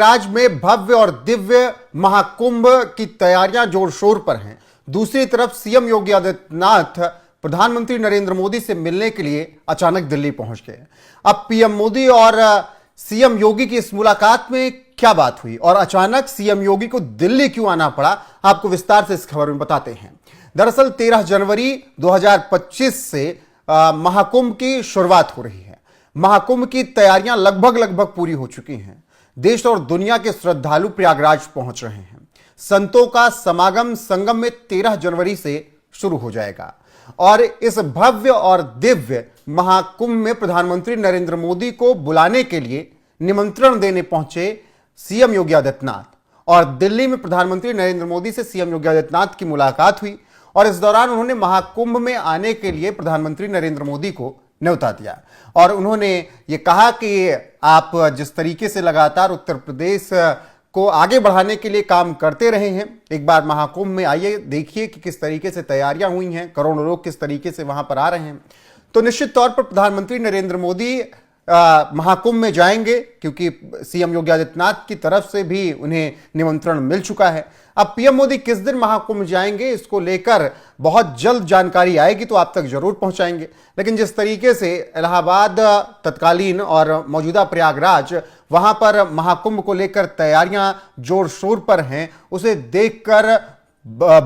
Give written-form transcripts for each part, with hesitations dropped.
प्रयागराज में भव्य और दिव्य महाकुंभ की तैयारियां जोर शोर पर हैं। दूसरी तरफ सीएम योगी आदित्यनाथ प्रधानमंत्री नरेंद्र मोदी से मिलने के लिए अचानक दिल्ली पहुंच गए। अब पीएम मोदी और सीएम योगी की इस मुलाकात में क्या बात हुई और अचानक सीएम योगी को दिल्ली क्यों आना पड़ा, आपको विस्तार से इस खबर में बताते हैं। दरअसल 13 जनवरी 2025 से महाकुंभ की शुरुआत हो रही है। महाकुंभ की तैयारियां लगभग पूरी हो चुकी हैं। देश और दुनिया के श्रद्धालु प्रयागराज पहुंच रहे हैं। संतों का समागम संगम में 13 जनवरी से शुरू हो जाएगा और इस भव्य और दिव्य महाकुंभ में प्रधानमंत्री नरेंद्र मोदी को बुलाने के लिए निमंत्रण देने पहुंचे सीएम योगी आदित्यनाथ और दिल्ली में प्रधानमंत्री नरेंद्र मोदी से सीएम योगी आदित्यनाथ की मुलाकात हुई और इस दौरान उन्होंने महाकुंभ में आने के लिए प्रधानमंत्री नरेंद्र मोदी को न्योता दिया और उन्होंने ये कहा कि आप जिस तरीके से लगातार उत्तर प्रदेश को आगे बढ़ाने के लिए काम करते रहे हैं, एक बार महाकुंभ में आइए, देखिए कि किस तरीके से तैयारियां हुई हैं, करोड़ों लोग किस तरीके से वहां पर आ रहे हैं। तो निश्चित तौर पर प्रधानमंत्री नरेंद्र मोदी महाकुंभ में जाएंगे क्योंकि सीएम योगी आदित्यनाथ की तरफ से भी उन्हें निमंत्रण मिल चुका है। अब पीएम मोदी किस दिन महाकुंभ जाएंगे इसको लेकर बहुत जल्द जानकारी आएगी तो आप तक जरूर पहुंचाएंगे। लेकिन जिस तरीके से इलाहाबाद तत्कालीन और मौजूदा प्रयागराज वहां पर महाकुंभ को लेकर तैयारियां जोर शोर पर हैं, उसे देखकर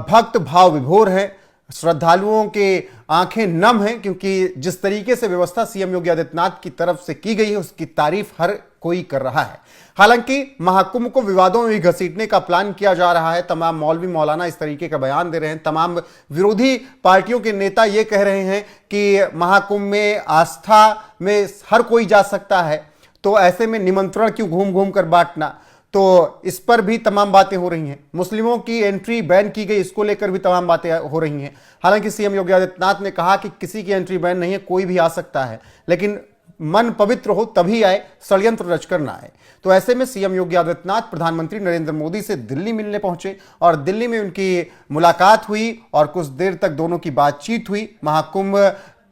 भक्त भाव विभोर हैं, श्रद्धालुओं के आंखें नम हैं क्योंकि जिस तरीके से व्यवस्था सीएम योगी आदित्यनाथ की तरफ से की गई है उसकी तारीफ हर कोई कर रहा है। हालांकि महाकुंभ को विवादों में भी घसीटने का प्लान किया जा रहा है। तमाम मौलवी मौलाना इस तरीके का बयान दे रहे हैं। तमाम विरोधी पार्टियों के नेता यह कह रहे हैं कि महाकुंभ में आस्था में हर कोई जा सकता है, तो ऐसे में निमंत्रण क्यों घूम घूम कर बांटना। तो इस पर भी तमाम बातें हो रही हैं। मुस्लिमों की एंट्री बैन की गई, इसको लेकर भी तमाम बातें हो रही हैं। हालांकि सीएम योगी आदित्यनाथ ने कहा कि किसी की एंट्री बैन नहीं है, कोई भी आ सकता है, लेकिन मन पवित्र हो तभी आए, षड्यंत्र रचकर ना आए। तो ऐसे में सीएम योगी आदित्यनाथ प्रधानमंत्री नरेंद्र मोदी से दिल्ली मिलने पहुंचे और दिल्ली में उनकी मुलाकात हुई और कुछ देर तक दोनों की बातचीत हुई। महाकुंभ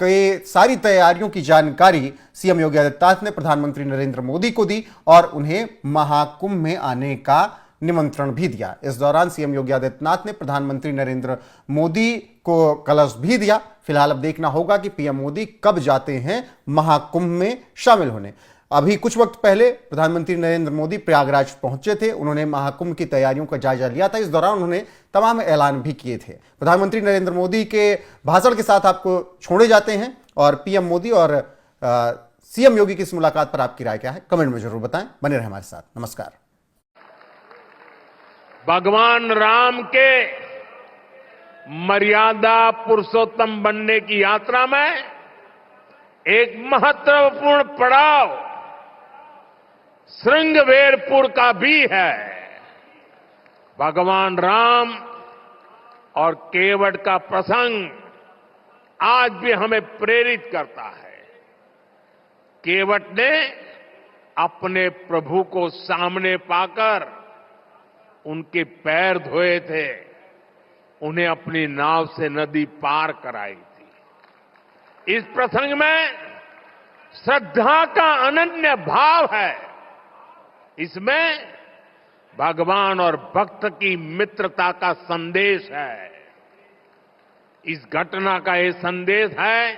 के सारी तैयारियों की जानकारी सीएम योगी आदित्यनाथ ने प्रधानमंत्री नरेंद्र मोदी को दी और उन्हें महाकुंभ में आने का निमंत्रण भी दिया। इस दौरान सीएम योगी आदित्यनाथ ने प्रधानमंत्री नरेंद्र मोदी को कलश भी दिया। फिलहाल अब देखना होगा कि पीएम मोदी कब जाते हैं महाकुंभ में शामिल होने। अभी कुछ वक्त पहले प्रधानमंत्री नरेंद्र मोदी प्रयागराज पहुंचे थे। उन्होंने महाकुंभ की तैयारियों का जायजा लिया था। इस दौरान उन्होंने तमाम ऐलान भी किए थे। प्रधानमंत्री नरेंद्र मोदी के भाषण के साथ आपको छोड़े जाते हैं और पीएम मोदी और सीएम योगी की इस मुलाकात पर आपकी राय क्या है, कमेंट में जरूर बताएं। बने रहे हमारे साथ। नमस्कार। भगवान राम के मर्यादा पुरुषोत्तम बनने की यात्रा में एक महत्वपूर्ण पड़ाव श्रृंगवेरपुर का भी है। भगवान राम और केवट का प्रसंग आज भी हमें प्रेरित करता है। केवट ने अपने प्रभु को सामने पाकर उनके पैर धोए थे, उन्हें अपनी नाव से नदी पार कराई थी। इस प्रसंग में श्रद्धा का अनन्य भाव है। इसमें भगवान और भक्त की मित्रता का संदेश है। इस घटना का ये संदेश है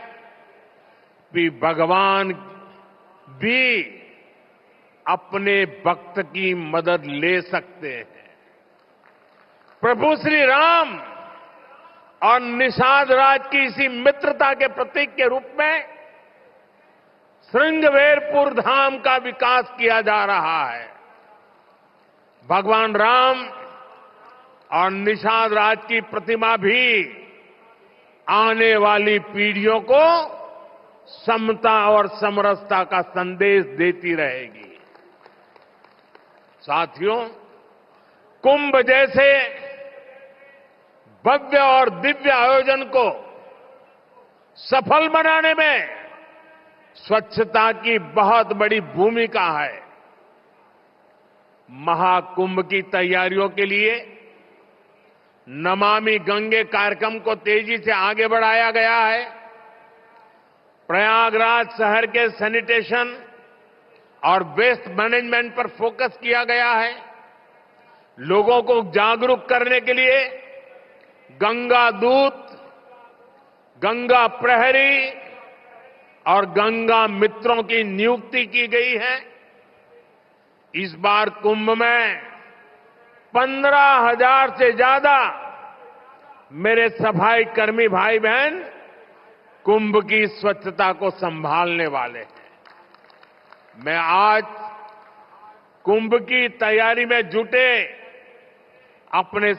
कि भगवान भी अपने भक्त की मदद ले सकते हैं। प्रभु श्री राम और निषाद राज की इसी मित्रता के प्रतीक के रूप में श्रृंगवेरपुर धाम का विकास किया जा रहा है। भगवान राम और निषाद राज की प्रतिमा भी आने वाली पीढ़ियों को समता और समरसता का संदेश देती रहेगी। साथियों, कुंभ जैसे भव्य और दिव्य आयोजन को सफल बनाने में स्वच्छता की बहुत बड़ी भूमिका है। महाकुंभ की तैयारियों के लिए नमामि गंगे कार्यक्रम को तेजी से आगे बढ़ाया गया है। प्रयागराज शहर के सैनिटेशन और वेस्ट मैनेजमेंट पर फोकस किया गया है। लोगों को जागरूक करने के लिए गंगा दूत, गंगा प्रहरी और गंगा मित्रों की नियुक्ति की गई है। इस बार कुंभ में 15,000 से ज्यादा मेरे सफाई कर्मी भाई बहन कुंभ की स्वच्छता को संभालने वाले हैं। मैं आज कुंभ की तैयारी में जुटे अपने